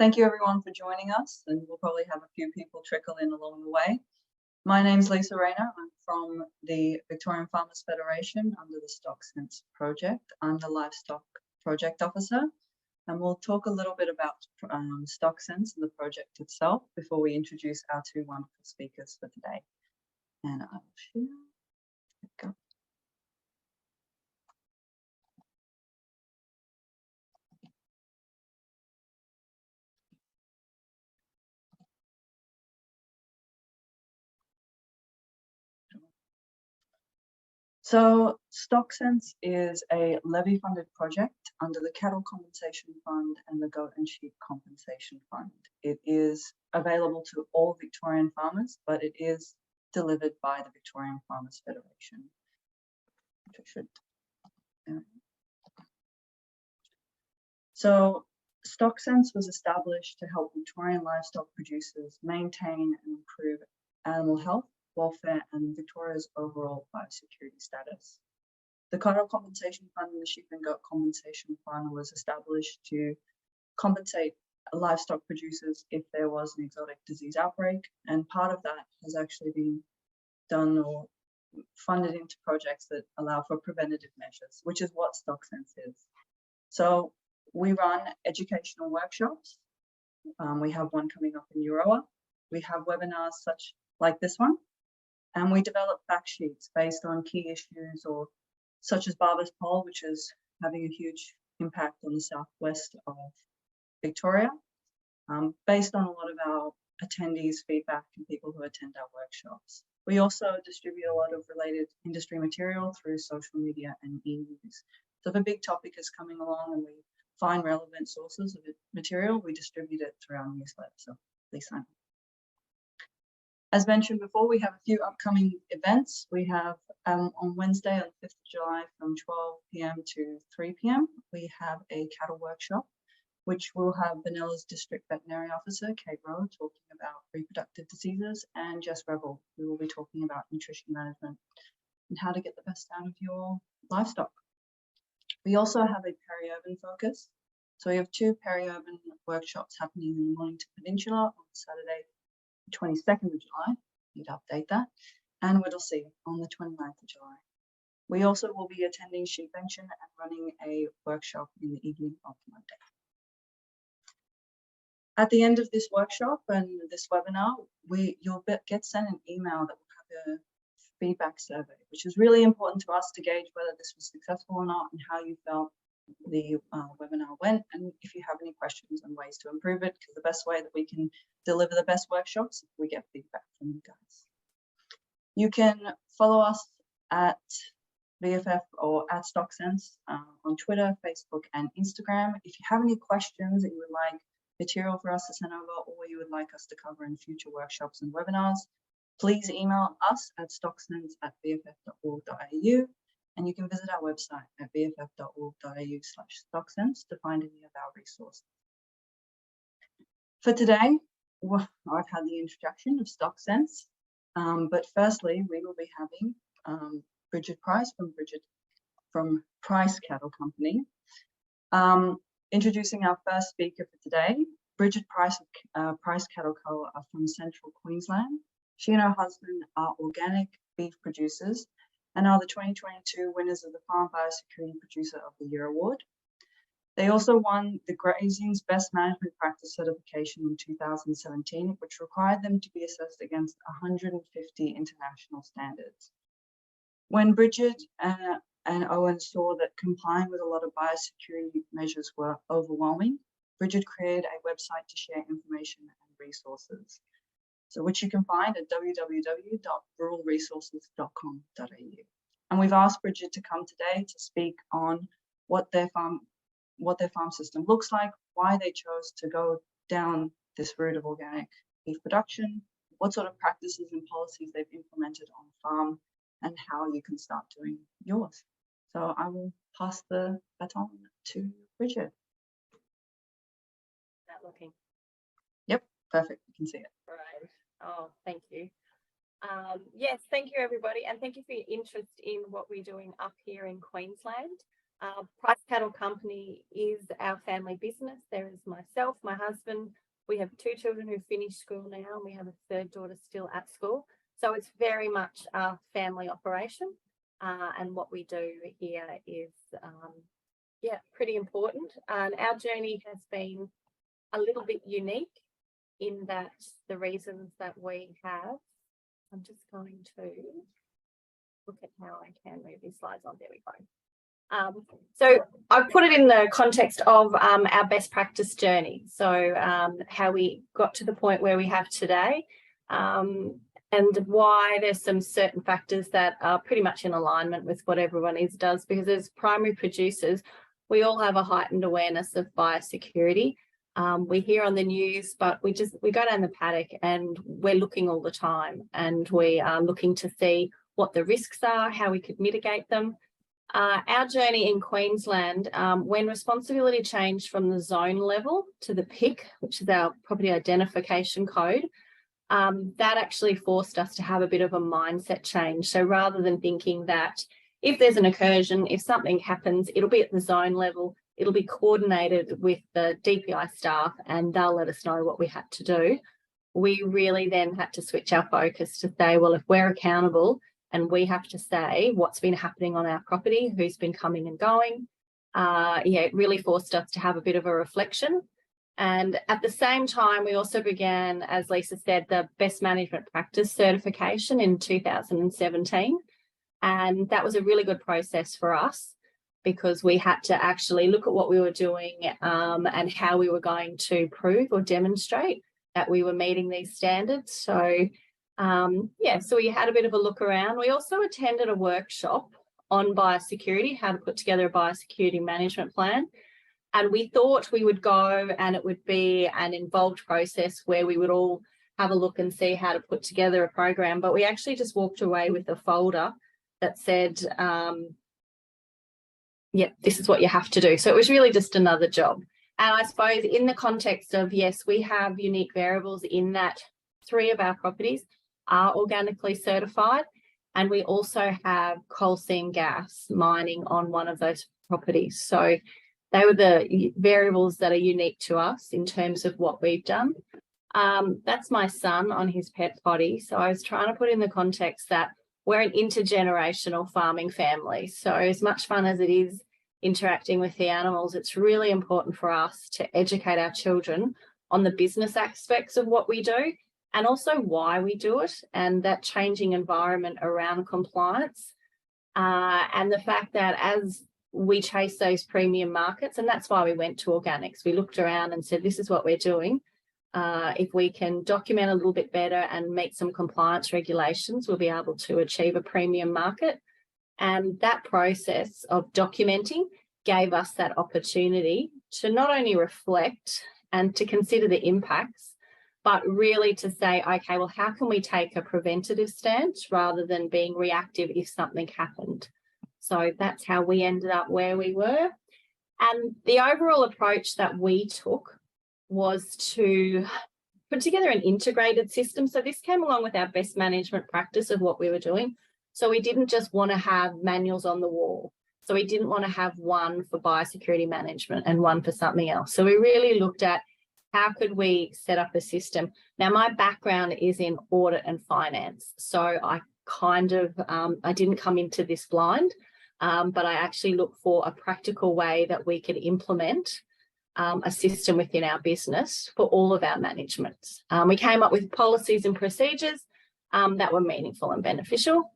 Thank you everyone for joining us, and we'll probably have a few people trickle in along the way. My name's Lisa Rayner. I'm from the Victorian Farmers Federation under the Stock Sense project. I'm the livestock project officer, and we'll talk a little bit about Stock Sense and the project itself before we introduce our two wonderful speakers for today. And I'll share. There we go. So Stock Sense is a levy-funded project under the Cattle Compensation Fund and the Goat and Sheep Compensation Fund. It is available to all Victorian farmers, but it is delivered by the Victorian Farmers Federation. So Stock Sense was established to help Victorian livestock producers maintain and improve animal health, welfare, and Victoria's overall biosecurity status. The Cattle Compensation Fund and the Sheep and Goat Compensation Fund was established to compensate livestock producers if there was an exotic disease outbreak, and part of that has actually been done or funded into projects that allow for preventative measures, which is what Stock Sense is. So we run educational workshops. We have one coming up in Euroa. We have webinars like this one. And we develop fact sheets based on key issues or such as Barber's Pole, which is having a huge impact on the southwest of Victoria, based on a lot of our attendees' feedback and people who attend our workshops. We also distribute a lot of related industry material through social media and e-news. So if a big topic is coming along and we find relevant sources of material, we distribute it through our newsletter. So please sign up. As mentioned before, we have a few upcoming events. We have on Wednesday, on the 5th of July, from 12 p.m. to 3 p.m, we have a cattle workshop, which will have Benella's District Veterinary Officer, Kate Rowe, talking about reproductive diseases, and Jess Rebel, who will be talking about nutrition management and how to get the best out of your livestock. We also have a peri-urban focus. So we have two peri-urban workshops happening in the Mornington Peninsula on Saturday, 22nd of July, need to update that, and Whittlesea on the 29th of July. We also will be attending Sheepvention and running a workshop in the evening of Monday. At the end of this workshop and this webinar, you'll get sent an email that will have a feedback survey, which is really important to us to gauge whether this was successful or not and how you felt the webinar went, and if you have any questions and ways to improve it, because the best way that we can deliver the best workshops is if we get feedback from you guys. You can follow us at VFF or at Stock Sense on Twitter, Facebook, and Instagram. If you have any questions that you would like material for us to send over, or you would like us to cover in future workshops and webinars, please email us at stocksense@bff.org.au. And you can visit our website at bff.org.au/stocksense to find any of our resources. For today, I've had the introduction of Stock Sense, but firstly, we will be having Brigid Price from Price Cattle Company, introducing our first speaker for today. Brigid Price of Price Cattle Co. are from Central Queensland. She and her husband are organic beef producers and are the 2022 winners of the Farm Biosecurity Producer of the Year Award. They also won the Grazing's Best Management Practice certification in 2017, which required them to be assessed against 150 international standards. When Brigid and Owen saw that complying with a lot of biosecurity measures were overwhelming, Brigid created a website to share information and resources, so which you can find at www.ruralresources.com.au. And we've asked Brigid to come today to speak on what their farm system looks like, why they chose to go down this route of organic beef production, what sort of practices and policies they've implemented on farm, and how you can start doing yours. So I will pass the baton to Brigid. That looking? Yep, perfect. You can see it. Right. Oh, thank you. Yes, thank you everybody, and thank you for your interest in what we're doing up here in Queensland. Price Cattle Company is our family business. There is myself, my husband. We have 2 children who finished school now, and we have a 3rd daughter still at school. So it's very much a family operation. And what we do here is, pretty important. And our journey has been a little bit unique in that the reasons that we have, I'm just going to look at how I can move these slides on. There we go. So I've put it in the context of our best practice journey. So how we got to the point where we have today, and why there's some certain factors that are pretty much in alignment with what everyone does, because as primary producers, we all have a heightened awareness of biosecurity. We hear on the news, but we go down the paddock and we're looking all the time, and we are looking to see what the risks are, how we could mitigate them. Our journey in Queensland, when responsibility changed from the zone level to the PIC, which is our property identification code, that actually forced us to have a bit of a mindset change. So rather than thinking that if there's an incursion, if something happens, it'll be at the zone level, it'll be coordinated with the DPI staff and they'll let us know what we had to do. We really then had to switch our focus to say, well, if we're accountable and we have to say what's been happening on our property, who's been coming and going, it really forced us to have a bit of a reflection. And at the same time, we also began, as Lisa said, the Best Management Practice certification in 2017. And that was a really good process for us because we had to actually look at what we were doing and how we were going to prove or demonstrate that we were meeting these standards. So, so we had a bit of a look around. We also attended a workshop on biosecurity, how to put together a biosecurity management plan. And we thought we would go and it would be an involved process where we would all have a look and see how to put together a program. But we actually just walked away with a folder that said, this is what you have to do. So it was really just another job. And I suppose in the context of, yes, we have unique variables in that 3 of our properties are organically certified. And we also have coal seam gas mining on one of those properties. So they were the variables that are unique to us in terms of what we've done. That's my son on his pet potty. So I was trying to put in the context that we're an intergenerational farming family. So as much fun as it is interacting with the animals, it's really important for us to educate our children on the business aspects of what we do and also why we do it and that changing environment around compliance. And the fact that as we chase those premium markets, and that's why we went to organics. We looked around and said, this is what we're doing. If we can document a little bit better and meet some compliance regulations, we'll be able to achieve a premium market. And that process of documenting gave us that opportunity to not only reflect and to consider the impacts, but really to say, okay, well, how can we take a preventative stance rather than being reactive if something happened? So that's how we ended up where we were. And the overall approach that we took was to put together an integrated system. So this came along with our best management practice of what we were doing. So we didn't just want to have manuals on the wall. So we didn't want to have one for biosecurity management and one for something else. So we really looked at how could we set up a system. Now, my background is in audit and finance. So I I didn't come into this blind. But I actually look for a practical way that we could implement a system within our business for all of our management. We came up with policies and procedures that were meaningful and beneficial.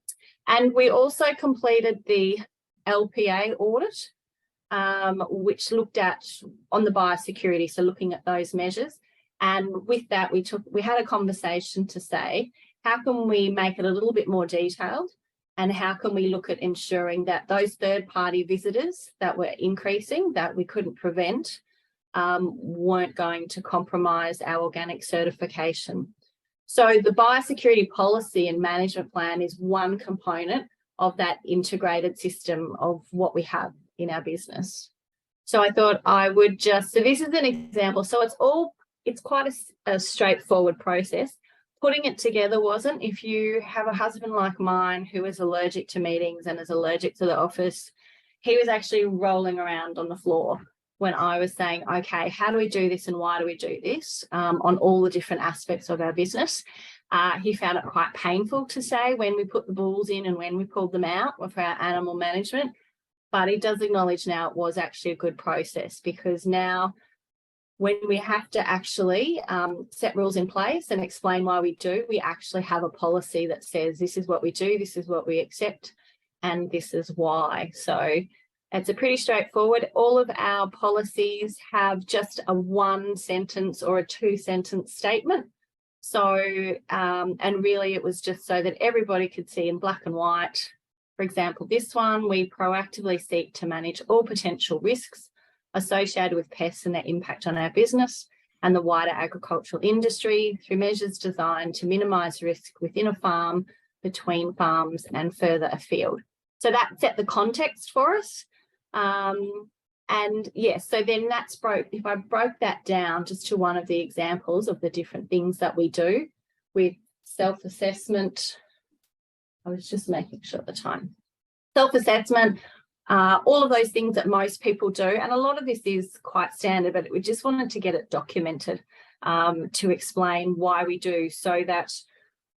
And we also completed the LPA audit, which looked at on the biosecurity, so looking at those measures. And with that, we had a conversation to say, how can we make it a little bit more detailed? And how can we look at ensuring that those third-party visitors that were increasing, that we couldn't prevent, weren't going to compromise our organic certification? So the biosecurity policy and management plan is one component of that integrated system of what we have in our business. So I thought I would so this is an example. So it's quite a straightforward process. Putting it together wasn't. If you have a husband like mine who is allergic to meetings and is allergic to the office, he was actually rolling around on the floor when I was saying, okay, how do we do this and why do we do this on all the different aspects of our business? He found it quite painful to say when we put the bulls in and when we pulled them out for our animal management, but he does acknowledge now it was actually a good process, because now when we have to actually set rules in place and explain why we do, we actually have a policy that says this is what we do, this is what we accept, and this is why. So it's a pretty straightforward. All of our policies have just a 1 sentence or a 2 sentence statement. So, and really it was just so that everybody could see in black and white. For example, this one, we proactively seek to manage all potential risks associated with pests and their impact on our business and the wider agricultural industry through measures designed to minimise risk within a farm, between farms and further afield. So that set the context for us. And yes, so then that's if I broke that down just to one of the examples of the different things that we do with self-assessment. I was just making sure at the time. Self-assessment, all of those things that most people do. And a lot of this is quite standard, but we just wanted to get it documented to explain why we do, so that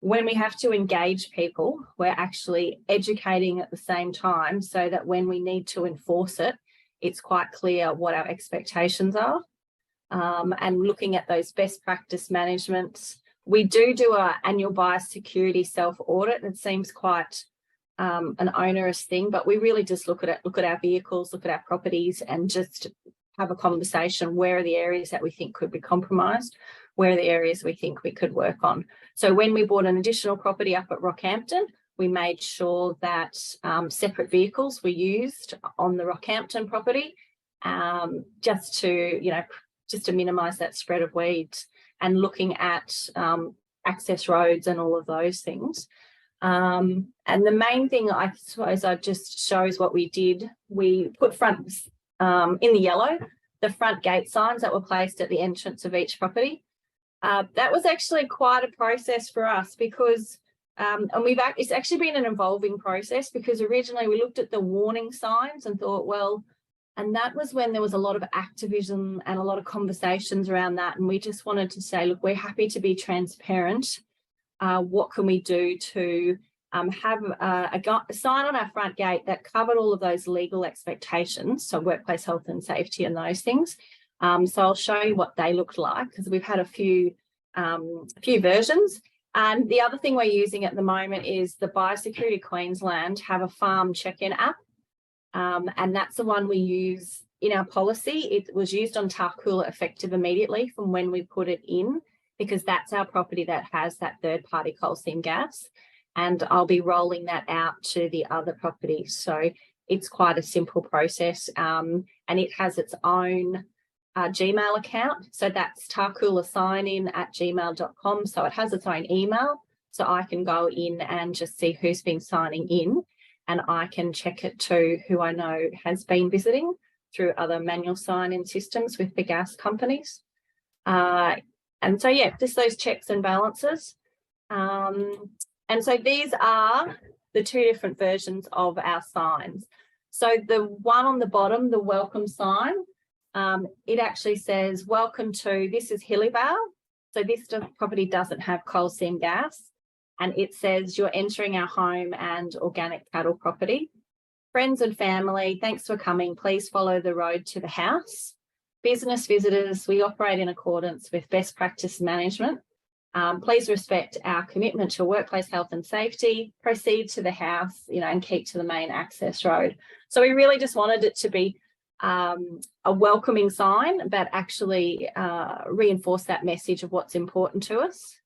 when we have to engage people, we're actually educating at the same time, so that when we need to enforce it, it's quite clear what our expectations are. And looking at those best practice managements, we do our annual biosecurity self-audit. It seems quite an onerous thing, but we really just look at our vehicles, look at our properties, and just have a conversation. Where are the areas that we think could be compromised? Where are the areas we think we could work on? So when we bought an additional property up at Rockhampton, we made sure that separate vehicles were used on the Rockhampton property, just to minimise that spread of weeds, and looking at access roads and all of those things. And the main thing, I suppose, I just shows what we did. We put fronts in the yellow, the front gate signs that were placed at the entrance of each property. That was actually quite a process for us, because and it's actually been an evolving process, because originally we looked at the warning signs and thought, well, and that was when there was a lot of activism and a lot of conversations around that. And we just wanted to say, look, we're happy to be transparent. What can we do to have a sign on our front gate that covered all of those legal expectations, so workplace health and safety and those things. So I'll show you what they looked like, because we've had a few versions. And the other thing we're using at the moment is the Biosecurity Queensland have a farm check-in app. And that's the one we use in our policy. It was used on Tarcoola effective immediately from when we put it in, because that's our property that has that third-party coal seam gas. And I'll be rolling that out to the other properties. So it's quite a simple process, and it has its own Gmail account. So that's tarcoolasignin@gmail.com. So it has its own email. So I can go in and just see who's been signing in, and I can check it to who I know has been visiting through other manual sign-in systems with the gas companies. And so, yeah, just those checks and balances. And so these are the 2 different versions of our signs. So the one on the bottom, the welcome sign, it actually says, welcome to, this is Hillyvale. So this property doesn't have coal seam gas. And it says, you're entering our home and organic cattle property. Friends and family, thanks for coming. Please follow the road to the house. Business visitors, we operate in accordance with best practice management. Please respect our commitment to workplace health and safety. Proceed to the house, and keep to the main access road. So we really just wanted it to be a welcoming sign, but actually reinforce that message of what's important to us.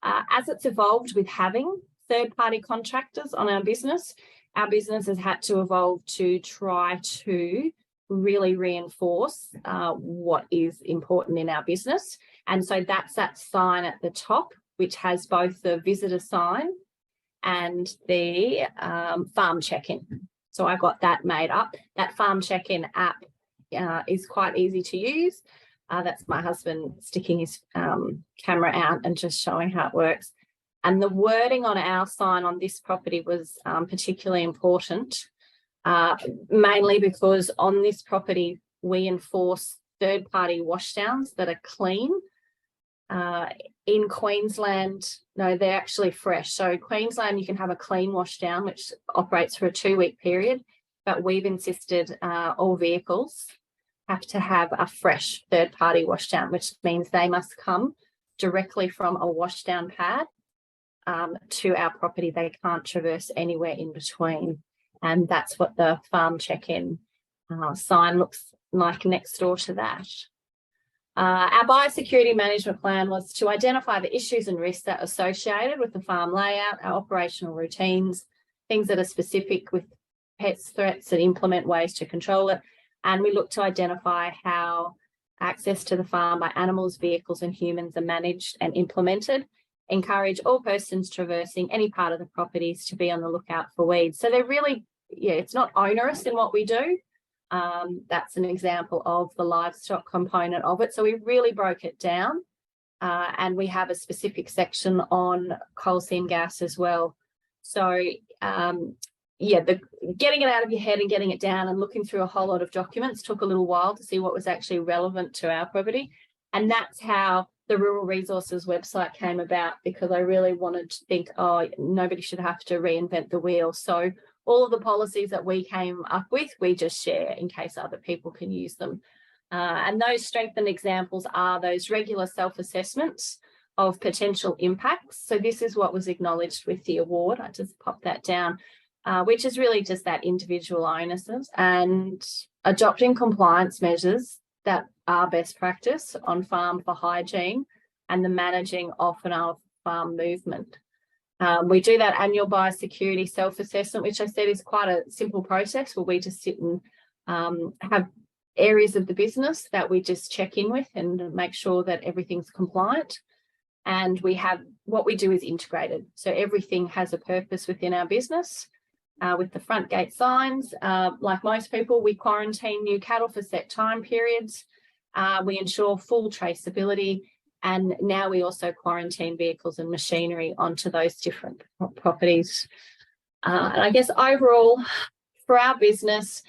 As it's evolved with having third-party contractors on our business has had to evolve to try to really reinforce what is important in our business. And so that's that sign at the top, which has both the visitor sign and the farm check-in. So I got that made up. That farm check-in app is quite easy to use. That's my husband sticking his camera out and just showing how it works. And the wording on our sign on this property was particularly important. mainly because on this property, we enforce third-party washdowns that are clean. In Queensland, no, they're actually fresh. So in Queensland, you can have a clean washdown, which operates for a 2-week period, but we've insisted all vehicles have to have a fresh third-party washdown, which means they must come directly from a washdown pad to our property. They can't traverse anywhere in between. And that's what the farm check-in sign looks like next door to that. Our biosecurity management plan was to identify the issues and risks that are associated with the farm layout, our operational routines, things that are specific with pest threats, and implement ways to control it. And we look to identify how access to the farm by animals, vehicles and humans are managed and implemented. Encourage all persons traversing any part of the properties to be on the lookout for weeds. So they're really, it's not onerous in what we do. That's an example of the livestock component of it. So we really broke it down, and we have a specific section on coal seam gas as well. So getting it out of your head and getting it down and looking through a whole lot of documents took a little while to see what was actually relevant to our property. And that's how the Rural Resources website came about, because I really wanted to think, oh, nobody should have to reinvent the wheel. So all of the policies that we came up with, we just share in case other people can use them. And those strengthened examples are those regular self-assessments of potential impacts. So this is what was acknowledged with the award. I just popped that down, which is really just that individual onuses and adopting compliance measures that are best practice on farm for hygiene and the managing of and of farm movement. We do that annual biosecurity self-assessment, which I said is quite a simple process where we just sit and have areas of the business that we just check in with and make sure that everything's compliant. And we have, what we do is integrated. So everything has a purpose within our business. With the front gate signs, like most people, we quarantine new cattle for set time periods. We ensure full traceability. And now we also quarantine vehicles and machinery onto those different properties. And I guess overall, for our business,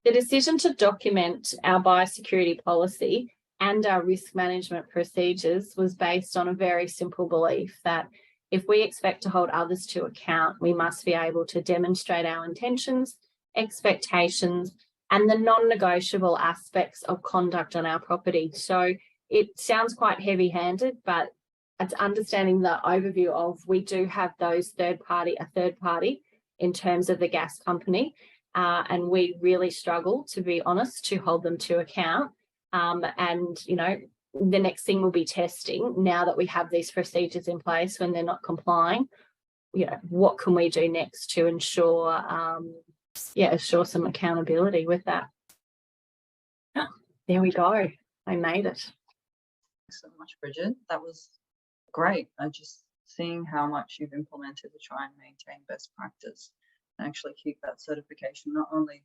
the decision to document our biosecurity policy and our risk management procedures was based on a very simple belief that if we expect to hold others to account, we must be able to demonstrate our intentions, expectations, and the non-negotiable aspects of conduct on our property. So it sounds quite heavy-handed, but it's understanding the overview of we do have those a third party in terms of the gas company, and we really struggle, to be honest, to hold them to account. And, you know, the next thing will be testing. Now that we have these procedures in place when they're not complying, you know, what can we do next to ensure, assure some accountability with that? Oh, there we go. I made it. Thanks so much, Brigid. That was great. Just seeing how much you've implemented to try and maintain best practice and actually keep that certification, not only,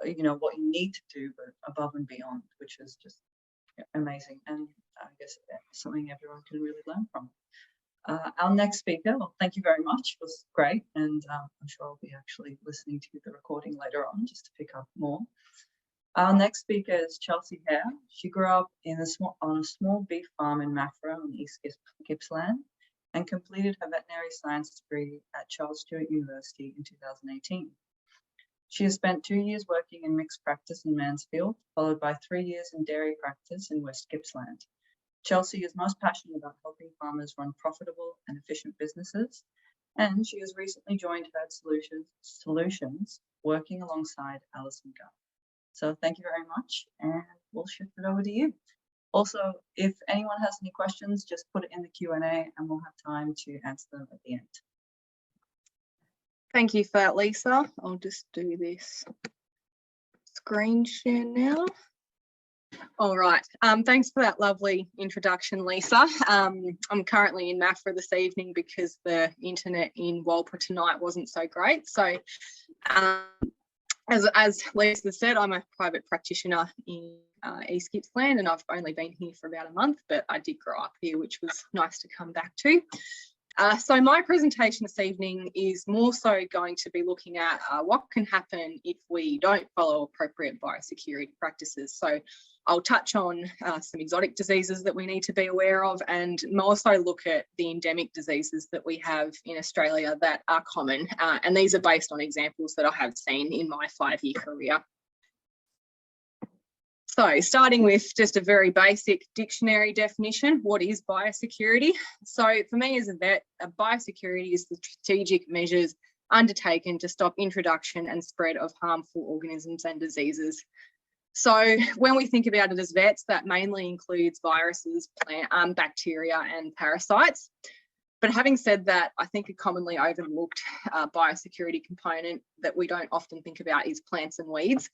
you know, what you need to do, but above and beyond, which is just amazing. And I guess something everyone can really learn from. Our next speaker, well, thank you very much. It was great. And I'm sure I'll be actually listening to the recording later on just to pick up more. Our next speaker is Chelsea Hare. She grew up on a small beef farm in Maffra on East Gippsland and completed her veterinary science degree at Charles Sturt University in 2018. She has spent 2 years working in mixed practice in Mansfield, followed by 3 years in dairy practice in West Gippsland. Chelsea is most passionate about helping farmers run profitable and efficient businesses, and she has recently joined Herd Solutions, working alongside Alison Garth. So thank you very much, and we'll shift it over to you. Also, if anyone has any questions, just put it in the Q&A and we'll have time to answer them at the end. Thank you for that, Lisa. I'll just do this screen share now. All right. Thanks for that lovely introduction, Lisa. I'm currently in Maffra this evening because the internet in Walpura tonight wasn't so great. So as Lisa said, I'm a private practitioner in East Gippsland, and I've only been here for about a month, but I did grow up here, which was nice to come back to. So my presentation this evening is more so going to be looking at what can happen if we don't follow appropriate biosecurity practices. So I'll touch on some exotic diseases that we need to be aware of, and also look at the endemic diseases that we have in Australia that are common. And these are based on examples that I have seen in my 5-year career. So starting with just a very basic dictionary definition, what is biosecurity? So for me as a vet, biosecurity is the strategic measures undertaken to stop introduction and spread of harmful organisms and diseases. So when we think about it as vets, that mainly includes viruses, bacteria and parasites. But having said that, I think a commonly overlooked biosecurity component that we don't often think about is plants and weeds.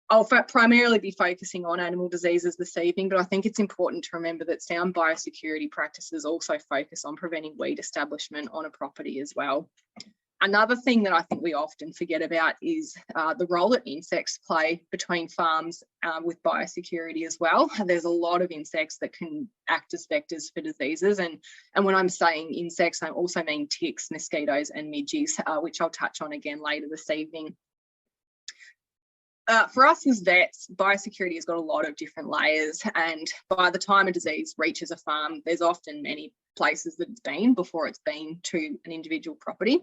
I'll primarily be focusing on animal diseases this evening, but I think it's important to remember that sound biosecurity practices also focus on preventing weed establishment on a property as well. Another thing that I think we often forget about is the role that insects play between farms with biosecurity as well. There's a lot of insects that can act as vectors for diseases. And when I'm saying insects, I also mean ticks, mosquitoes and midges, which I'll touch on again later this evening. For us as vets, biosecurity has got a lot of different layers, and by the time a disease reaches a farm, there's often many places that it's been before it's been to an individual property.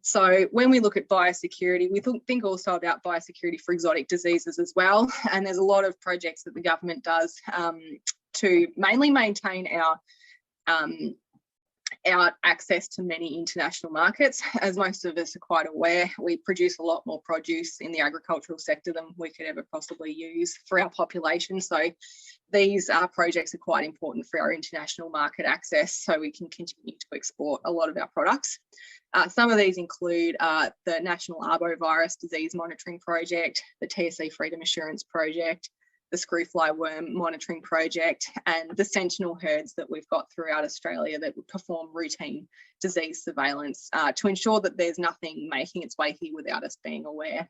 So when we look at biosecurity, we think also about biosecurity for exotic diseases as well, and there's a lot of projects that the government does to mainly maintain our access to many international markets. As most of us are quite aware, we produce a lot more produce in the agricultural sector than we could ever possibly use for our population. So these projects are quite important for our international market access, so we can continue to export a lot of our products. Some of these include the National Arbovirus Disease Monitoring Project, the TSE Freedom Assurance Project, the Screwfly Worm Monitoring Project, and the sentinel herds that we've got throughout Australia that perform routine disease surveillance to ensure that there's nothing making its way here without us being aware.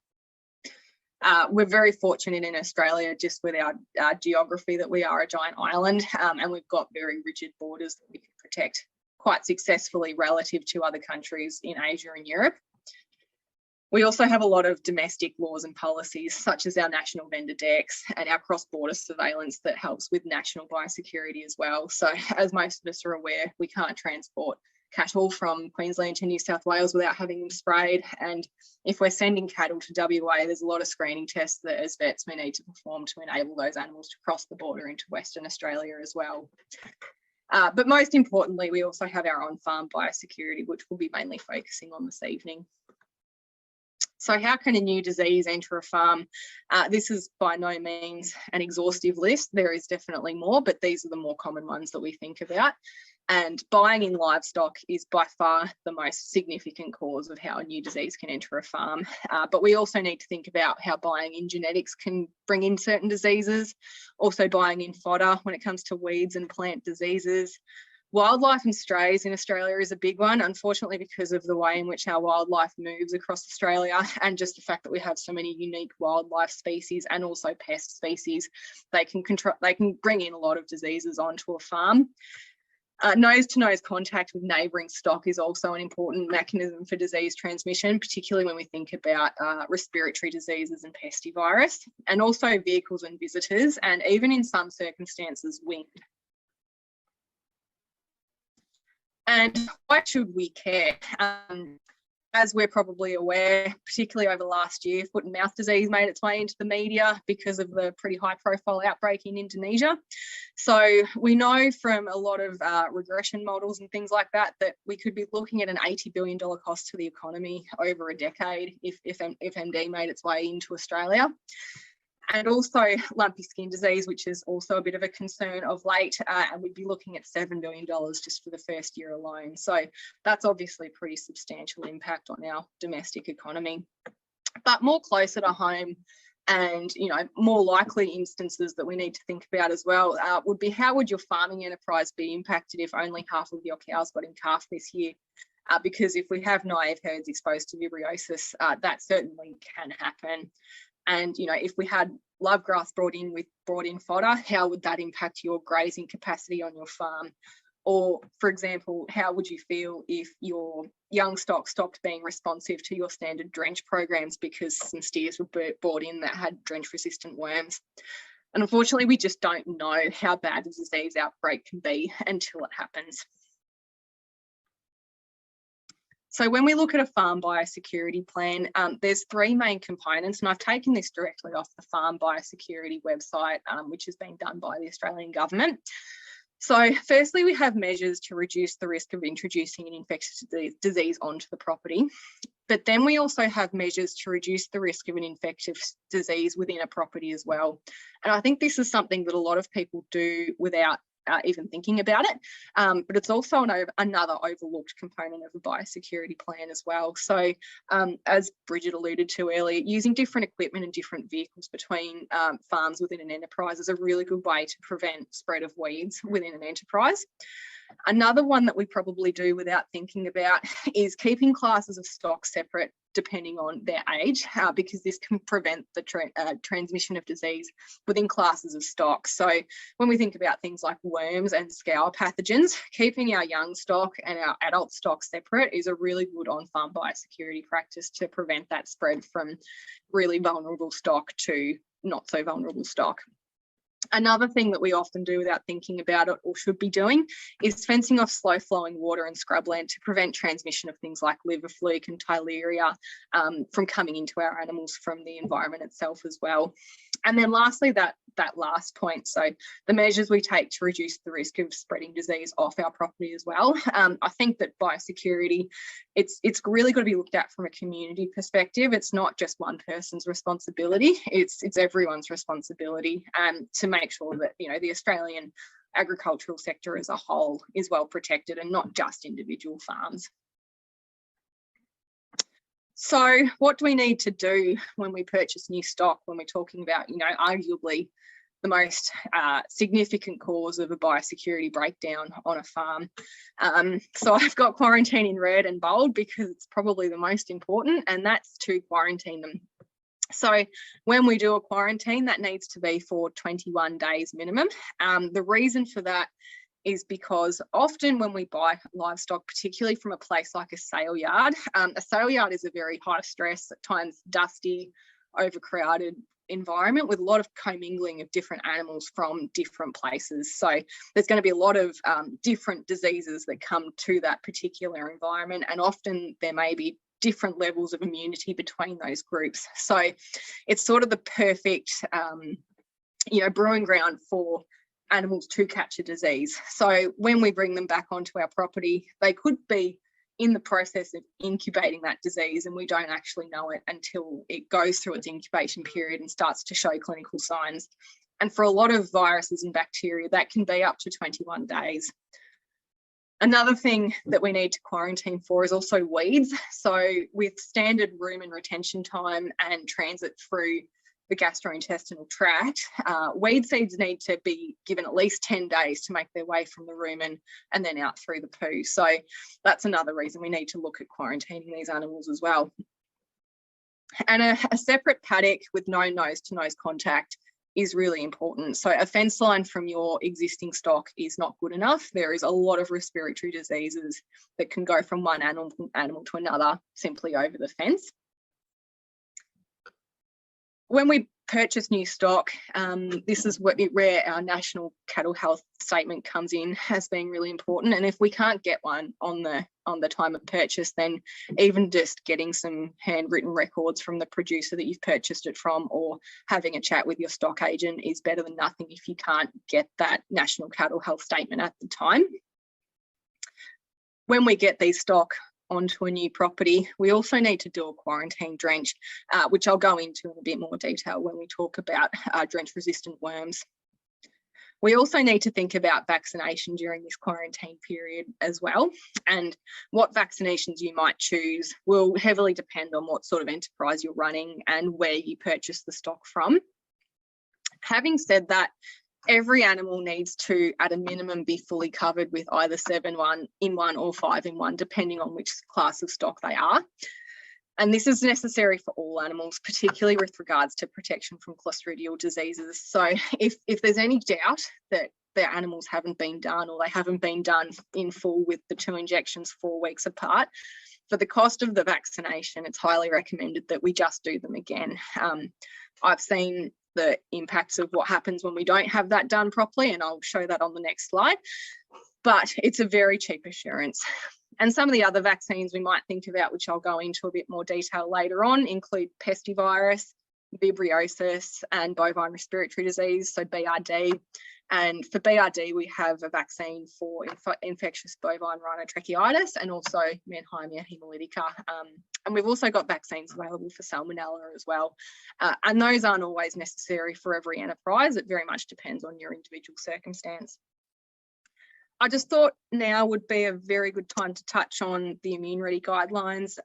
We're very fortunate in Australia, just with our geography, that we are a giant island, and we've got very rigid borders that we can protect quite successfully relative to other countries in Asia and Europe. We also have a lot of domestic laws and policies, such as our national vendor decks and our cross-border surveillance that helps with national biosecurity as well. So as most of us are aware, we can't transport cattle from Queensland to New South Wales without having them sprayed. And if we're sending cattle to WA, there's a lot of screening tests that as vets we need to perform to enable those animals to cross the border into Western Australia as well. But most importantly, we also have our on-farm biosecurity, which we'll be mainly focusing on this evening. So how can a new disease enter a farm? This is by no means an exhaustive list. There is definitely more, but these are the more common ones that we think about. And buying in livestock is by far the most significant cause of how a new disease can enter a farm. But we also need to think about how buying in genetics can bring in certain diseases. Also buying in fodder when it comes to weeds and plant diseases. Wildlife and strays in Australia is a big one, unfortunately, because of the way in which our wildlife moves across Australia and just the fact that we have so many unique wildlife species and also pest species. They can bring in a lot of diseases onto a farm. Nose-to-nose contact with neighbouring stock is also an important mechanism for disease transmission, particularly when we think about respiratory diseases and pestivirus, and also vehicles and visitors, and even in some circumstances, wind. And why should we care? As we're probably aware, particularly over the last year, foot and mouth disease made its way into the media because of the pretty high profile outbreak in Indonesia. So we know from a lot of regression models and things like that, that we could be looking at an $80 billion cost to the economy over a decade if MD made its way into Australia. And also lumpy skin disease, which is also a bit of a concern of late, and we'd be looking at $7 billion just for the first year alone. So that's obviously a pretty substantial impact on our domestic economy. But more closer to home, and more likely instances that we need to think about as well would be, how would your farming enterprise be impacted if only half of your cows got in calf this year? Because if we have naive herds exposed to vibriosis, that certainly can happen. And if we had love grass brought in fodder, how would that impact your grazing capacity on your farm? Or, for example, how would you feel if your young stock stopped being responsive to your standard drench programs because some steers were brought in that had drench-resistant worms? And unfortunately, we just don't know how bad a disease outbreak can be until it happens. So when we look at a farm biosecurity plan, there's three main components, and I've taken this directly off the Farm Biosecurity website, which has been done by the Australian government. So firstly, we have measures to reduce the risk of introducing an infectious disease onto the property. But then we also have measures to reduce the risk of an infectious disease within a property as well. And I think this is something that a lot of people do without even thinking about it, but it's also another overlooked component of a biosecurity plan as well. So as Brigid alluded to earlier, using different equipment and different vehicles between farms within an enterprise is a really good way to prevent spread of weeds within an enterprise. Another one that we probably do without thinking about is keeping classes of stock separate depending on their age, because this can prevent the transmission of disease within classes of stock. So when we think about things like worms and scour pathogens, keeping our young stock and our adult stock separate is a really good on-farm biosecurity practice to prevent that spread from really vulnerable stock to not so vulnerable stock. Another thing that we often do without thinking about it or should be doing is fencing off slow flowing water and scrubland to prevent transmission of things like liver fluke and Theileria from coming into our animals from the environment itself as well. And then lastly, that last point, so the measures we take to reduce the risk of spreading disease off our property as well. I think that biosecurity, it's really got to be looked at from a community perspective. It's not just one person's responsibility, it's everyone's responsibility to make sure that, you know, the Australian agricultural sector as a whole is well protected and not just individual farms. So what do we need to do when we purchase new stock, when we're talking about, you know, arguably the most significant cause of a biosecurity breakdown on a farm? So I've got quarantine in red and bold because it's probably the most important, and that's to quarantine them. So when we do a quarantine, that needs to be for 21 days minimum. The reason for that is because often when we buy livestock, particularly from a place like a sale yard is a very high stress, at times dusty, overcrowded environment with a lot of commingling of different animals from different places. So there's going to be a lot of different diseases that come to that particular environment, and often there may be different levels of immunity between those groups. So it's sort of the perfect brewing ground for animals to catch a disease. So when we bring them back onto our property, they could be in the process of incubating that disease, and we don't actually know it until it goes through its incubation period and starts to show clinical signs. And for a lot of viruses and bacteria, that can be up to 21 days. Another thing that we need to quarantine for is also weeds. So with standard rumen retention time and transit through the gastrointestinal tract, weed seeds need to be given at least 10 days to make their way from the rumen and then out through the poo. So that's another reason we need to look at quarantining these animals as well. And a separate paddock with no nose-to-nose contact is really important. So a fence line from your existing stock is not good enough. There is a lot of respiratory diseases that can go from one animal to another simply over the fence. When we purchase new stock, this is where our national cattle health statement comes in as being really important. And if we can't get one on the time of purchase, then even just getting some handwritten records from the producer that you've purchased it from, or having a chat with your stock agent, is better than nothing if you can't get that national cattle health statement at the time. When we get these stock onto a new property, we also need to do a quarantine drench, which I'll go into in a bit more detail when we talk about drench-resistant worms. We also need to think about vaccination during this quarantine period as well, and what vaccinations you might choose will heavily depend on what sort of enterprise you're running and where you purchase the stock from. Having said that, every animal needs to, at a minimum, be fully covered with either 7-in-1 or 5-in-1, depending on which class of stock they are. And this is necessary for all animals, particularly with regards to protection from clostridial diseases. So if there's any doubt that their animals haven't been done, or they haven't been done in full with the 2 injections 4 weeks apart. For the cost of the vaccination, it's highly recommended that we just do them again. I've seen the impacts of what happens when we don't have that done properly, and I'll show that on the next slide. But it's a very cheap assurance. And some of the other vaccines we might think about, which I'll go into a bit more detail later on, include pestivirus, vibriosis, and bovine respiratory disease, so BRD. And for BRD, we have a vaccine for infectious bovine rhinotracheitis and also Mannheimia hemolytica. And we've also got vaccines available for salmonella as well. And those aren't always necessary for every enterprise. It very much depends on your individual circumstance. I just thought now would be a very good time to touch on the Immune Ready guidelines.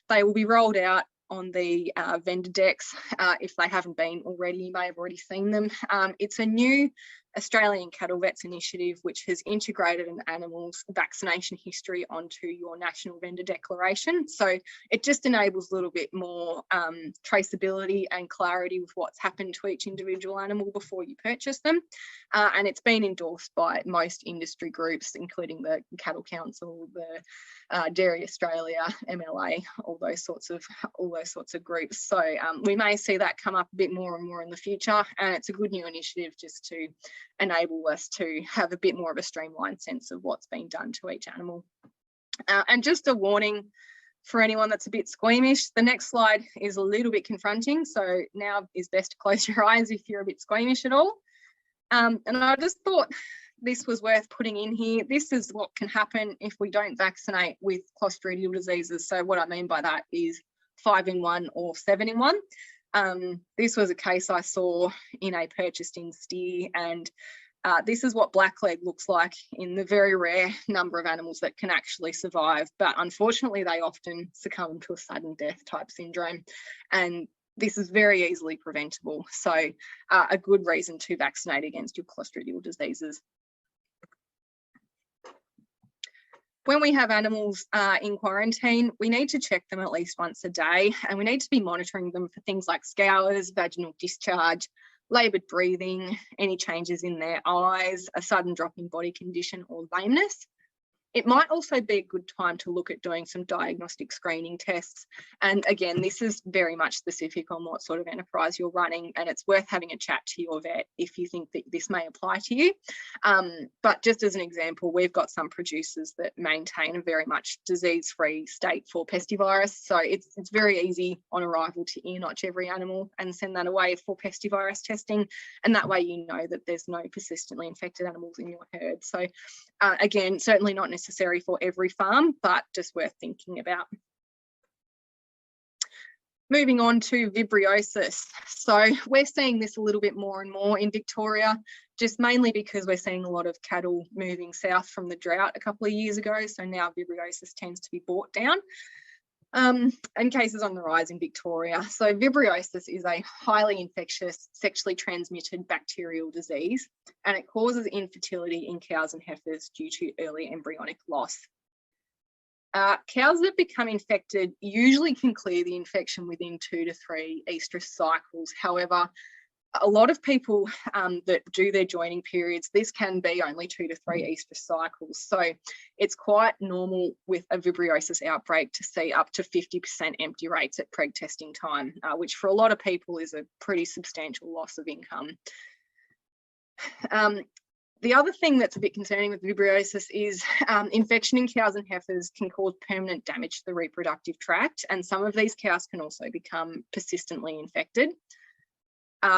They will be rolled out on the vendor decks. If they haven't been already, you may have already seen them. It's a new Australian Cattle Vets initiative which has integrated an animal's vaccination history onto your national vendor declaration. So it just enables a little bit more traceability and clarity with what's happened to each individual animal before you purchase them. And it's been endorsed by most industry groups, including the Cattle Council, the Dairy Australia, MLA, all those sorts of groups. So we may see that come up a bit more and more in the future, and it's a good new initiative just to enable us to have a bit more of a streamlined sense of what's been done to each animal. And just a warning for anyone that's a bit squeamish, the next slide is a little bit confronting, so now is best to close your eyes if you're a bit squeamish at all. And I just thought this was worth putting in here. This is what can happen if we don't vaccinate with clostridial diseases. So what I mean by that is 5-in-1 or 7-in-1. This was a case I saw in a purchased in steer, and this is what blackleg looks like in the very rare number of animals that can actually survive, but unfortunately they often succumb to a sudden death type syndrome, and this is very easily preventable. So a good reason to vaccinate against your clostridial diseases. When we have animals in quarantine, we need to check them at least once a day, and we need to be monitoring them for things like scours, vaginal discharge, laboured breathing, any changes in their eyes, a sudden drop in body condition or lameness. It might also be a good time to look at doing some diagnostic screening tests. And again, this is very much specific on what sort of enterprise you're running, and it's worth having a chat to your vet if you think that this may apply to you. But just as an example, we've got some producers that maintain a very much disease-free state for pestivirus. So it's very easy on arrival to ear notch every animal and send that away for pestivirus testing. And that way you know that there's no persistently infected animals in your herd. So again, certainly not necessary for every farm, but just worth thinking about. Moving on to vibriosis. So we're seeing this a little bit more and more in Victoria, just mainly because we're seeing a lot of cattle moving south from the drought a couple of years ago. So now vibriosis tends to be brought down. And cases on the rise in Victoria. So vibriosis is a highly infectious, sexually transmitted bacterial disease, and it causes infertility in cows and heifers due to early embryonic loss. Cows that become infected usually can clear the infection within 2 to 3 estrus cycles. However, a lot of people that do their joining periods, this can be only 2 to 3 estrus cycles. So it's quite normal with a vibriosis outbreak to see up to 50% empty rates at preg testing time, which for a lot of people is a pretty substantial loss of income. The other thing that's a bit concerning with vibriosis is infection in cows and heifers can cause permanent damage to the reproductive tract, and some of these cows can also become persistently infected.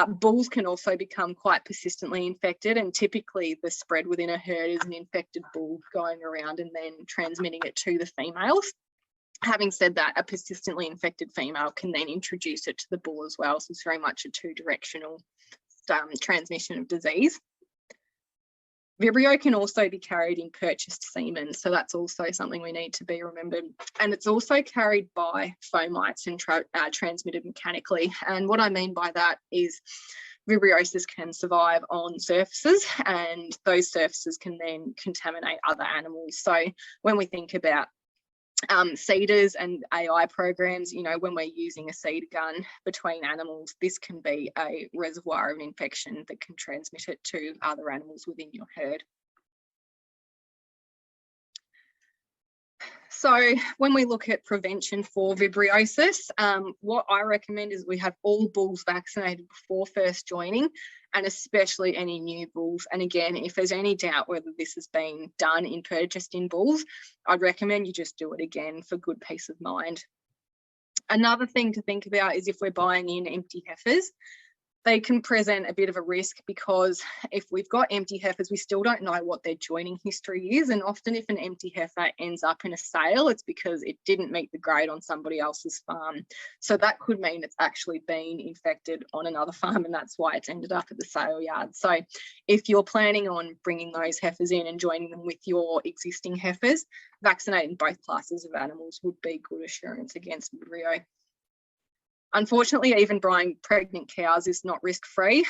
Bulls can also become quite persistently infected, and typically the spread within a herd is an infected bull going around and then transmitting it to the females. Having said that, a persistently infected female can then introduce it to the bull as well, so it's very much a two-directional transmission of disease. Vibrio can also be carried in purchased semen, so that's also something we need to be remembered. And it's also carried by fomites and transmitted mechanically. And what I mean by that is vibriosis can survive on surfaces, and those surfaces can then contaminate other animals. So when we think about Seeders and AI programs, you know, when we're using a seed gun between animals, this can be a reservoir of infection that can transmit it to other animals within your herd. So when we look at prevention for vibriosis, what I recommend is we have all bulls vaccinated before first joining, and especially any new bulls. And again, if there's any doubt whether this has been done in purchased in bulls, I'd recommend you just do it again for good peace of mind. Another thing to think about is if we're buying in empty heifers, they can present a bit of a risk, because if we've got empty heifers, we still don't know what their joining history is. And often if an empty heifer ends up in a sale, it's because it didn't meet the grade on somebody else's farm. So that could mean it's actually been infected on another farm, and that's why it's ended up at the sale yard. So if you're planning on bringing those heifers in and joining them with your existing heifers, vaccinating both classes of animals would be good assurance against Vibrio. Unfortunately, even buying pregnant cows is not risk-free.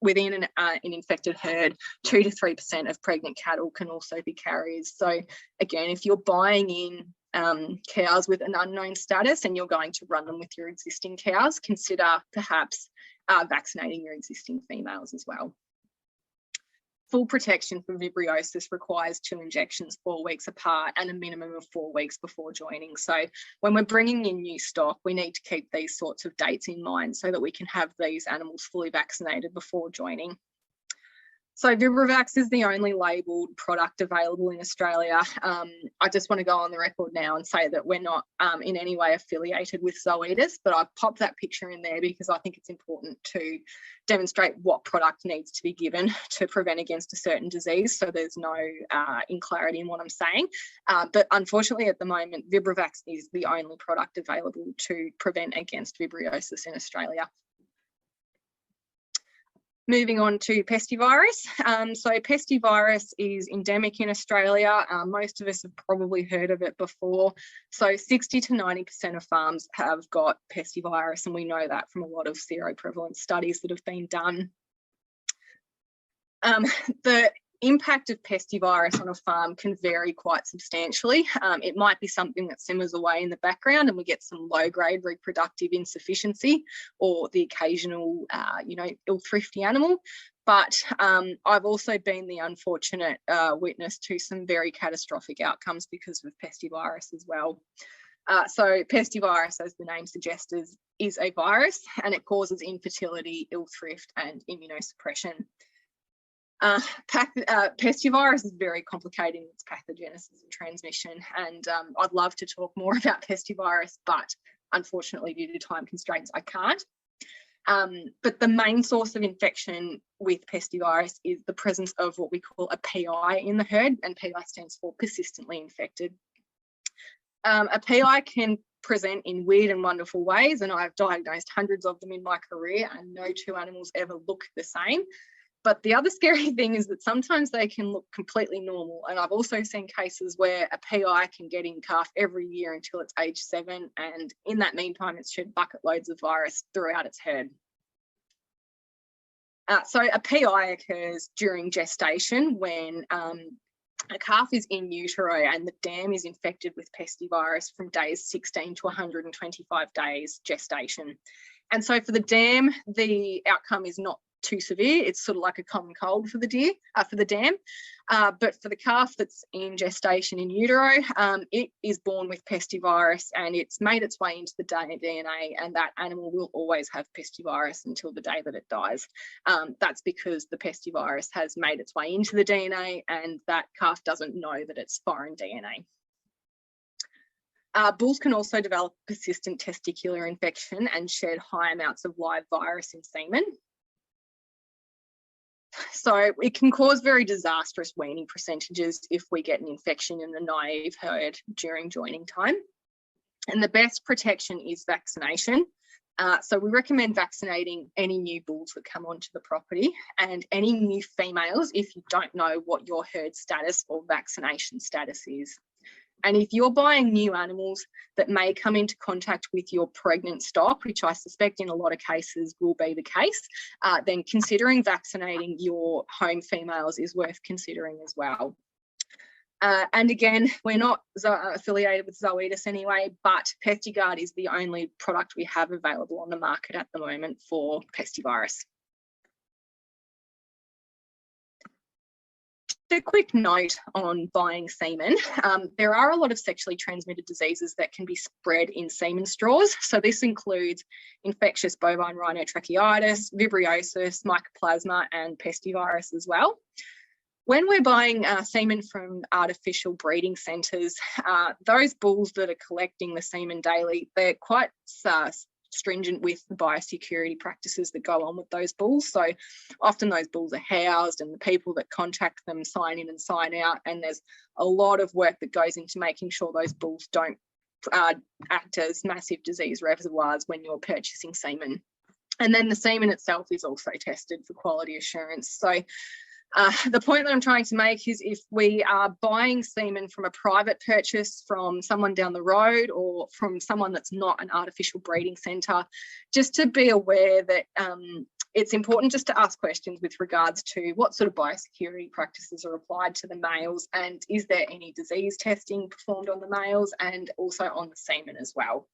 Within an infected herd, 2 to 3% of pregnant cattle can also be carriers. So again, if you're buying in cows with an unknown status and you're going to run them with your existing cows, consider perhaps vaccinating your existing females as well. Full protection from vibriosis requires 2 injections 4 weeks apart and a minimum of 4 weeks before joining. So when we're bringing in new stock, we need to keep these sorts of dates in mind so that we can have these animals fully vaccinated before joining. So Vibrivax is the only labelled product available in Australia. I just want to go on the record now and say that we're not in any way affiliated with Zoetis, but I've popped that picture in there because I think it's important to demonstrate what product needs to be given to prevent against a certain disease, so there's no inclarity in what I'm saying. But unfortunately at the moment, Vibrivax is the only product available to prevent against vibriosis in Australia. Moving on to pestivirus. So pestivirus is endemic in Australia. Most of us have probably heard of it before. So 60 to 90% of farms have got pestivirus, and we know that from a lot of seroprevalence studies that have been done. The impact of pestivirus on a farm can vary quite substantially. It might be something that simmers away in the background and we get some low-grade reproductive insufficiency, or the occasional, ill-thrifty animal. But I've also been the unfortunate witness to some very catastrophic outcomes because of pestivirus as well. So pestivirus, as the name suggests, is a virus, and it causes infertility, ill-thrift and immunosuppression. Pestivirus is very complicated in its pathogenesis and transmission, and I'd love to talk more about pestivirus, but unfortunately due to time constraints I can't. But the main source of infection with pestivirus is the presence of what we call a PI in the herd, and PI stands for persistently infected. A PI can present in weird and wonderful ways, and I've diagnosed hundreds of them in my career, and no 2 animals ever look the same. But the other scary thing is that sometimes they can look completely normal. And I've also seen cases where a PI can get in calf every year until it's age 7. And in that meantime, it's shed bucket loads of virus throughout its herd. So a PI occurs during gestation when a calf is in utero and the dam is infected with pestivirus from days 16 to 125 days gestation. And so for the dam, the outcome is not too severe. It's sort of like a common cold for the dam. But for the calf that's in gestation in utero, it is born with pestivirus, and it's made its way into the DNA, and that animal will always have pestivirus until the day that it dies. That's because the pestivirus has made its way into the DNA, and that calf doesn't know that it's foreign DNA. Bulls can also develop persistent testicular infection and shed high amounts of live virus in semen. So it can cause very disastrous weaning percentages if we get an infection in the naive herd during joining time. And the best protection is vaccination. So we recommend vaccinating any new bulls that come onto the property and any new females if you don't know what your herd status or vaccination status is. And if you're buying new animals that may come into contact with your pregnant stock, which I suspect in a lot of cases will be the case, then considering vaccinating your home females is worth considering as well. And again, we're not affiliated with Zoetis anyway, but PestiGuard is the only product we have available on the market at the moment for pestivirus. A quick note on buying semen. There are a lot of sexually transmitted diseases that can be spread in semen straws. So this includes infectious bovine rhinotracheitis, vibriosis, mycoplasma, and pestivirus as well. When we're buying semen from artificial breeding centres, those bulls that are collecting the semen daily, they're quite stringent with the biosecurity practices that go on with those bulls. So often those bulls are housed and the people that contact them sign in and sign out, and there's a lot of work that goes into making sure those bulls don't act as massive disease reservoirs when you're purchasing semen. And then the semen itself is also tested for quality assurance. So the point that I'm trying to make is if we are buying semen from a private purchase from someone down the road or from someone that's not an artificial breeding centre, just to be aware that it's important just to ask questions with regards to what sort of biosecurity practices are applied to the males, and is there any disease testing performed on the males and also on the semen as well.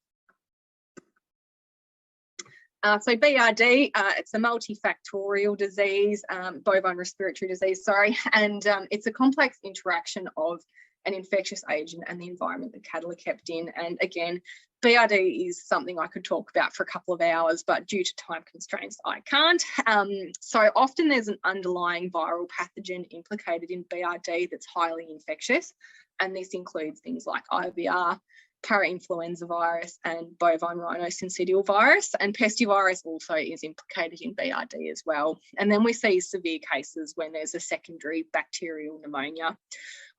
So BRD, it's a multifactorial disease, bovine respiratory disease, sorry, and it's a complex interaction of an infectious agent and the environment that cattle are kept in. And again, BRD is something I could talk about for a couple of hours, but due to time constraints, I can't. So often there's an underlying viral pathogen implicated in BRD that's highly infectious, and this includes things like IVR, parainfluenza virus, and bovine rhinosyncytial virus, and pestivirus also is implicated in BRD as well. And then we see severe cases when there's a secondary bacterial pneumonia.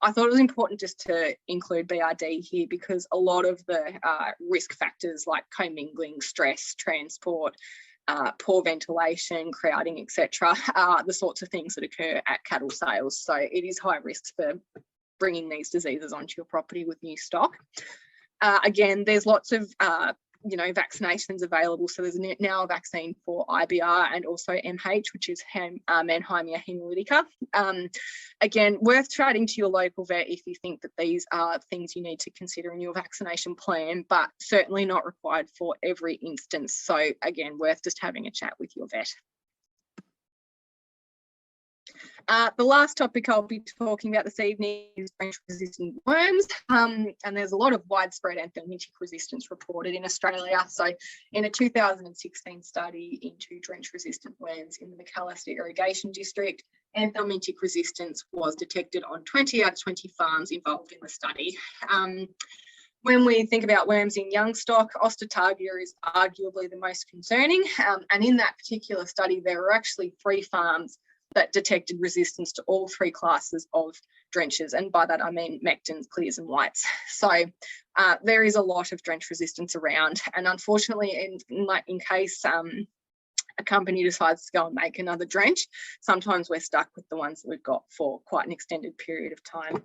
I thought it was important just to include BRD here because a lot of the risk factors like commingling, stress, transport, poor ventilation, crowding, etc., are the sorts of things that occur at cattle sales. So it is high risk for bringing these diseases onto your property with new stock. Again, there's lots of vaccinations available. So there's now a vaccine for IBR and also MH, which is Mannheimia hemolytica. Again, worth chatting to your local vet if you think that these are things you need to consider in your vaccination plan, but certainly not required for every instance. So again, worth just having a chat with your vet. The last topic I'll be talking about this evening is drench-resistant worms, and there's a lot of widespread anthelmintic resistance reported in Australia. So in a 2016 study into drench-resistant worms in the McAllister Irrigation District, anthelmintic resistance was detected on 20 out of 20 farms involved in the study. When we think about worms in young stock, Osteotargia is arguably the most concerning, and in that particular study there were actually 3 farms that detected resistance to all 3 classes of drenches, and by that I mean mectins, clears and whites. So there is a lot of drench resistance around, and unfortunately in case a company decides to go and make another drench, sometimes we're stuck with the ones that we've got for quite an extended period of time.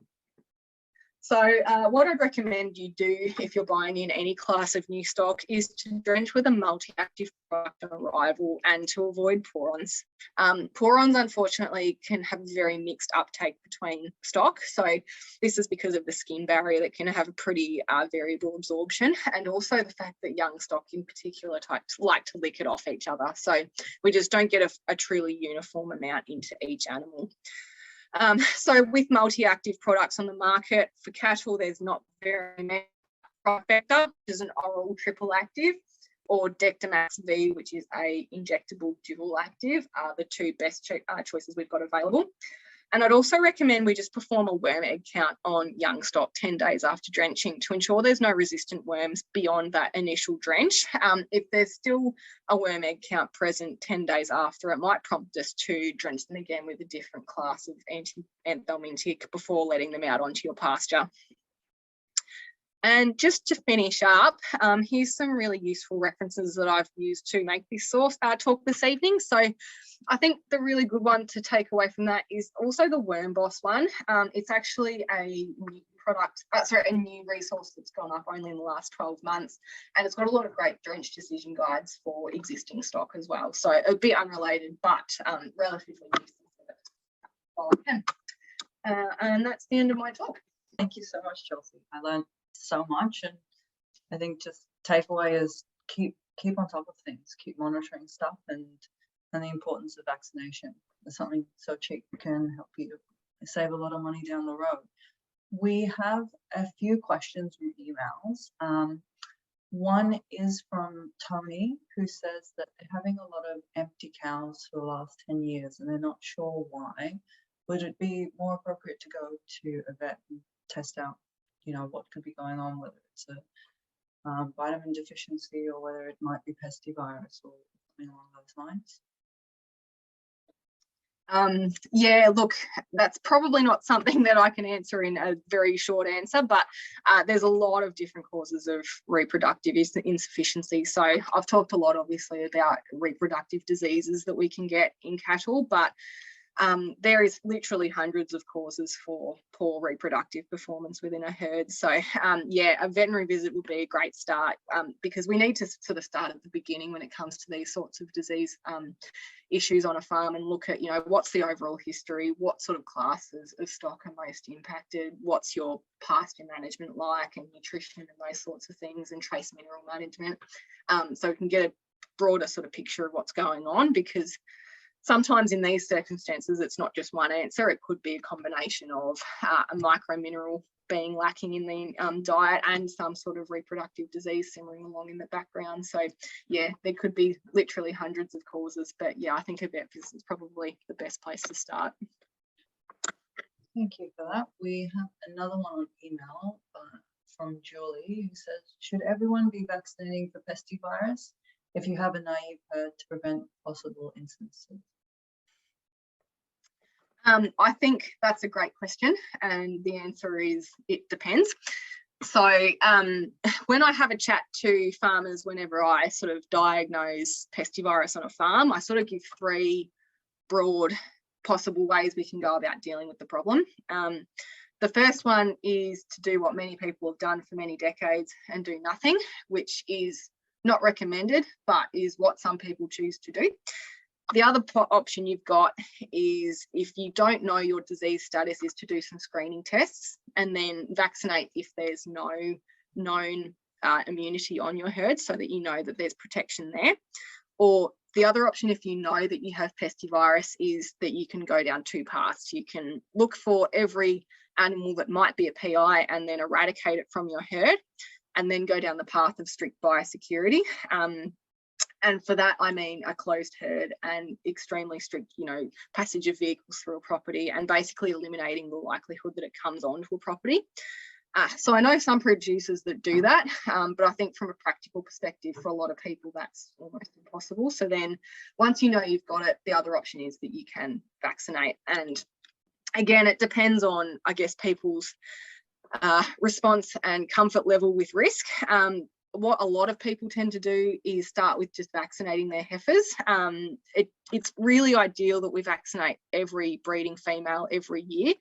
So what I'd recommend you do if you're buying in any class of new stock is to drench with a multi-active product on arrival and to avoid porons. Porons, unfortunately, can have very mixed uptake between stock. So this is because of the skin barrier that can have a pretty variable absorption, and also the fact that young stock in particular like to lick it off each other. So we just don't get a truly uniform amount into each animal. So with multi-active products on the market for cattle, there's not very many. Trifecta, which is an oral triple active, or Dectomax V, which is a injectable dual active, are the 2 best choices we've got available. And I'd also recommend we just perform a worm egg count on young stock 10 days after drenching to ensure there's no resistant worms beyond that initial drench. If there's still a worm egg count present 10 days after, it might prompt us to drench them again with a different class of anthelmintic before letting them out onto your pasture. And just to finish up, here's some really useful references that I've used to make this talk this evening. So I think the really good one to take away from that is also the Worm Boss one. It's actually a new product, a new resource that's gone up only in the last 12 months. And it's got a lot of great drench decision guides for existing stock as well. So a bit unrelated, but relatively useful. And that's the end of my talk. Thank you so much, Chelsea. I learned so much, and I think just takeaway is keep on top of things, keep monitoring stuff, and the importance of vaccination. It's something so cheap can help you save a lot of money down the road. We have a few questions from emails. One is from Tony, who says that they're having a lot of empty cows for the last 10 years and they're not sure why. Would it be more appropriate to go to a vet and test out, what could be going on, whether it's a vitamin deficiency or whether it might be pestivirus or something along those lines? Yeah, look, that's probably not something that I can answer in a very short answer, but there's a lot of different causes of reproductive insufficiency. So I've talked a lot, obviously, about reproductive diseases that we can get in cattle, but there is literally hundreds of causes for poor reproductive performance within a herd. So yeah, a veterinary visit would be a great start, because we need to sort of start at the beginning when it comes to these sorts of disease issues on a farm and look at, what's the overall history, what sort of classes of stock are most impacted, what's your pasture management like, and nutrition and those sorts of things, and trace mineral management. So we can get a broader sort of picture of what's going on, because sometimes in these circumstances, it's not just one answer. It could be a combination of a micromineral being lacking in the diet and some sort of reproductive disease simmering along in the background. So yeah, there could be literally hundreds of causes, but yeah, I think a vet visit is probably the best place to start. Thank you for that. We have another one on email from Julie, who says, should everyone be vaccinating for pestivirus if you have a naive herd to prevent possible instances? I think that's a great question, and the answer is it depends. So when I have a chat to farmers, whenever I sort of diagnose pestivirus on a farm, I sort of give three broad possible ways we can go about dealing with the problem. The first one is to do what many people have done for many decades and do nothing, which is not recommended, but is what some people choose to do. The other option you've got is, if you don't know your disease status, is to do some screening tests and then vaccinate if there's no known immunity on your herd, so that you know that there's protection there. Or the other option, if you know that you have pestivirus, is that you can go down two paths. You can look for every animal that might be a PI and then eradicate it from your herd, and then go down the path of strict biosecurity. And for that, I mean a closed herd and extremely strict, passage of vehicles through a property, and basically eliminating the likelihood that it comes onto a property. So I know some producers that do that, but I think from a practical perspective, for a lot of people, that's almost impossible. So then once you know you've got it, the other option is that you can vaccinate. And again, it depends on, I guess, people's response and comfort level with risk. What a lot of people tend to do is start with just vaccinating their heifers. It's really ideal that we vaccinate every breeding female every year,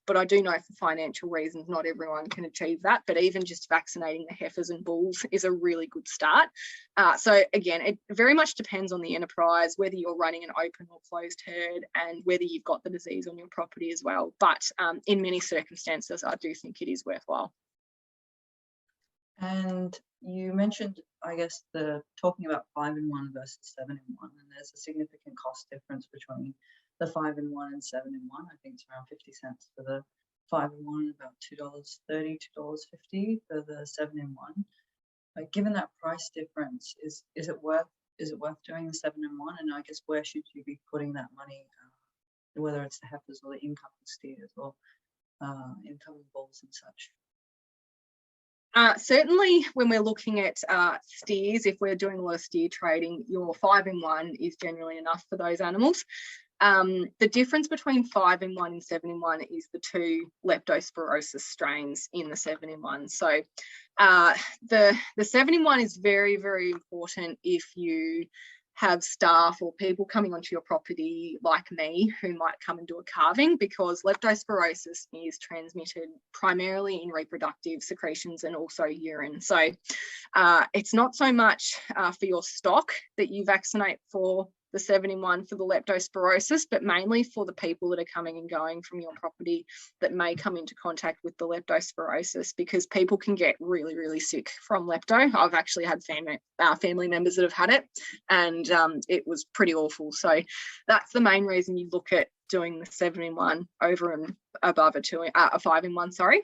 but I do know for financial reasons not everyone can achieve that, but even just vaccinating the heifers and bulls is a really good start. So again, it very much depends on the enterprise, whether you're running an open or closed herd, and whether you've got the disease on your property as well. But in many circumstances, I do think it is worthwhile. And you mentioned, I guess, talking about 5-in-1 versus 7-in-1, and there's a significant cost difference between the 5-in-1 and 7-in-1. I think it's around 50 cents for the 5-in-1, about $2.30, $2.50 for the 7-in-1. Like, given that price difference, is it worth doing the 7-in-1? And I guess where should you be putting that money, whether it's the heifers or the incoming steers or incoming bulls and such? Certainly when we're looking at steers, if we're doing a lot of steer trading, your 5-in-1 is generally enough for those animals. The difference between 5-in-1 and 7-in-1 is the two leptospirosis strains in the 7-in-1. So the 7-in-1 is very, very important if you have staff or people coming onto your property like me who might come and do a calving, because leptospirosis is transmitted primarily in reproductive secretions and also urine. So it's not so much for your stock that you vaccinate for the 7-in-1 for the leptospirosis, but mainly for the people that are coming and going from your property that may come into contact with the leptospirosis, because people can get really, really sick from lepto. I've actually had family members that have had it, and it was pretty awful. So that's the main reason you look at doing the 7-in-1 over and above a 5-in-1, sorry.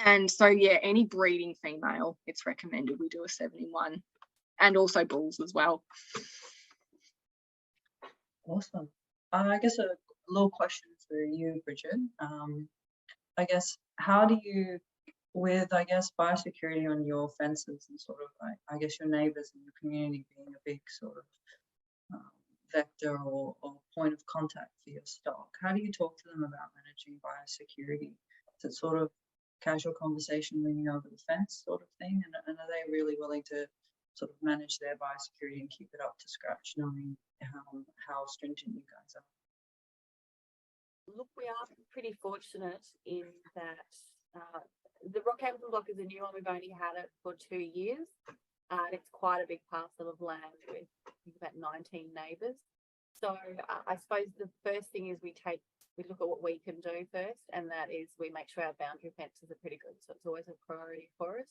And so, yeah, any breeding female, it's recommended we do a 7-in-1, and also bulls as well. Awesome. I guess a little question for you, Brigid. I guess, how do you, with, I guess, biosecurity on your fences and sort of, I guess, your neighbours and your community being a big sort of vector or point of contact for your stock, how do you talk to them about managing biosecurity? Is it sort of casual conversation leaning over the fence sort of thing? And are they really willing to sort of manage their biosecurity and keep it up to scratch, knowing how stringent you guys are? Look, we are pretty fortunate in that the Rockhampton block is a new one. We've only had it for 2 years. And it's quite a big parcel of land with, I think, about 19 neighbours. So I suppose the first thing is we look at what we can do first, and that is we make sure our boundary fences are pretty good. So it's always a priority for us.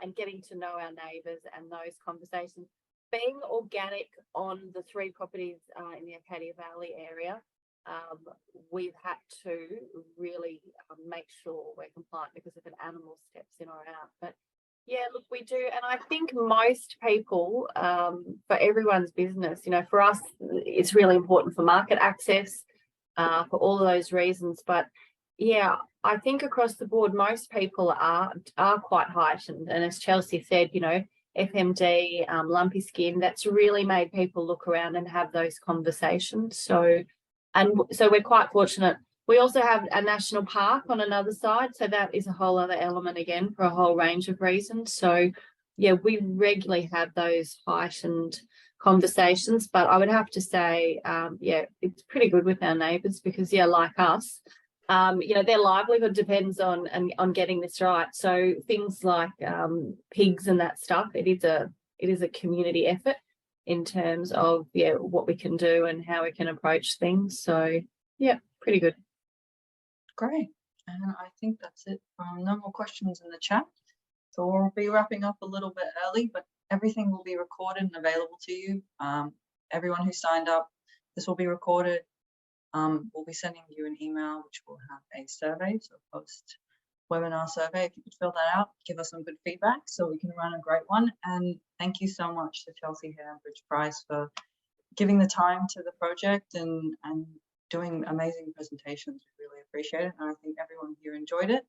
And getting to know our neighbours and those conversations. Being organic on the 3 properties in the Arcadia Valley area, we've had to really make sure we're compliant, because if an animal steps in or out. But yeah, look, we do. And I think most people, for everyone's business, you know, for us, it's really important for market access, for all of those reasons. But yeah, I think across the board, most people are quite heightened. And as Chelsea said, you know, FMD, lumpy skin, that's really made people look around and have those conversations. So we're quite fortunate. We also have a national park on another side, so that is a whole other element again for a whole range of reasons. So yeah, we regularly have those heightened conversations, but I would have to say, yeah, it's pretty good with our neighbours, because yeah, like us, you know, their livelihood depends on getting this right. So things like pigs and that stuff, it is a community effort in terms of what we can do and how we can approach things. So yeah, pretty good. Great. And I think that's it. No more questions in the chat. So we'll be wrapping up a little bit early, but everything will be recorded and available to you. Everyone who signed up, this will be recorded. We'll be sending you an email which will have a survey, so a post-webinar survey. If you could fill that out, give us some good feedback so we can run a great one. And thank you so much to Chelsea here and Bridge Price for giving the time to the project and doing amazing presentations. We really appreciate it, and I think everyone here enjoyed it.